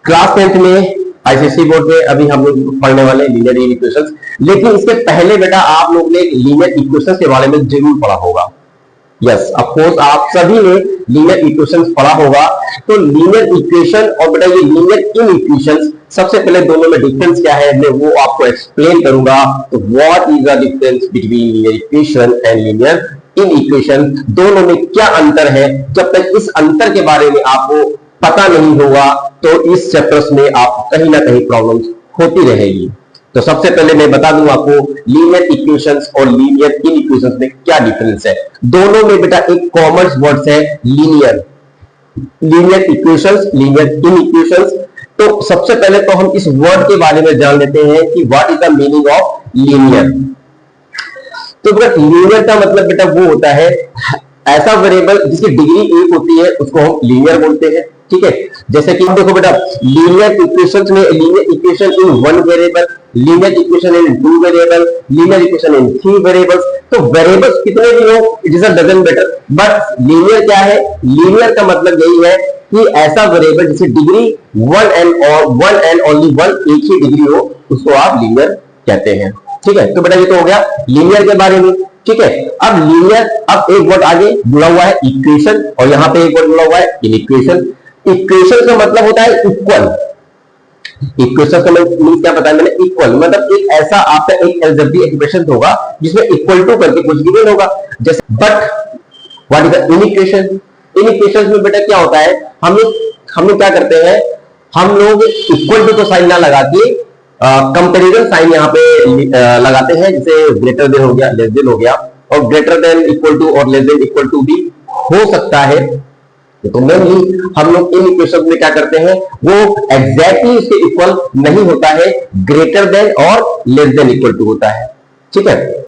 Class 10th में ICSE board में अभी हम लोग पढ़ने वाले लीनियर इक्वेशंस। लेकिन इसके पहले बेटा आप लोग ने लीनियर इक्वेशंस के बारे में जरूर पढ़ा होगा। यस, ऑफ कोर्स आप सभी ने लीनियर इक्वेशंस पढ़ा होगा। तो लीनियर इक्वेशन और बेटा ये लीनियर इन इक्वेशंस, सबसे पहले दोनों में डिफरेंस क्या है मैं वो आपको एक्सप्लेन करूंगा। तो what is the difference between linear equation and linear in equation, दोनों में क्या अंतर है। जब तक इस अंतर के बारे में आपको पता नहीं होगा तो इस चैप्टर्स में आप कहीं ना कहीं प्रॉब्लम्स होती रहेगी। तो सबसे पहले मैं बता दूं आपको लीनियर इक्वेशंस और लीनियर इन इक्वेशंस में क्या डिफरेंस है। दोनों में बेटा एक कॉमन वर्ड है लीनियर। लीनियर इक्वेशंस, लीनियर इन इक्वेशंस। तो सबसे पहले तो हम इस वर्ड के बारे में जान लेते हैं कि what is the meaning of linear. तो बेटा लीनियर का मतलब बेटा वो होता है ऐसा वेरिएबल जिसकी डिग्री एक होती है उसको हम लीनियर बोलते हैं। ठीक है, जैसे कि देखो बेटा लीनियर इक्वेशंस में linear equation in one variable, linear equation in two variable, linear equation in three variables. तो वेरिएबल्स कितने भी हो it is a doesn't matter, but linear क्या है, लीनियर का मतलब यही है कि ऐसा वेरिएबल जिसकी degree one and only one, एक ही डिग्री हो, उसको आप लीनियर कहते हैं। ठीक है, तो बेटा ये तो हो गया लीनियर के बारे में। ठीक है, अब लीनियर, अब एक वर्ड आगे जुड़ा हुआ है इक्वेशन और यहां पे एक वर्ड जुड़ा हुआ है इन इक्वेशन। इक्वेशन का मतलब होता है इक्वल। इक्वेशन का मीन क्या बताया मैंने, इक्वल मतलब एक ऐसा आपका एक अलजेब्रिक एक्सप्रेशन होगा जिसमें इक्वल टू करके कुछ गिवन होगा। जैसे but what is the in equation. In equation में बेटा क्या होता है, हम लोग क्या करते हैं, हम लोग इक्वल टू तो साइन ना लगा के कंपेरिजन साइन यहाँ पे लगाते हैं। जैसे ग्रेटर देन हो गया, लेस देन हो गया, और ग्रेटर देन इक्वल टू और लेस देन इक्वल टू भी हो सकता है। तो मेनली हम लोग इन इक्वेशन में क्या करते हैं, वो एग्जैक्टली उसके इक्वल नहीं होता है, ग्रेटर देन और लेस देन इक्वल टू होता है। ठीक है,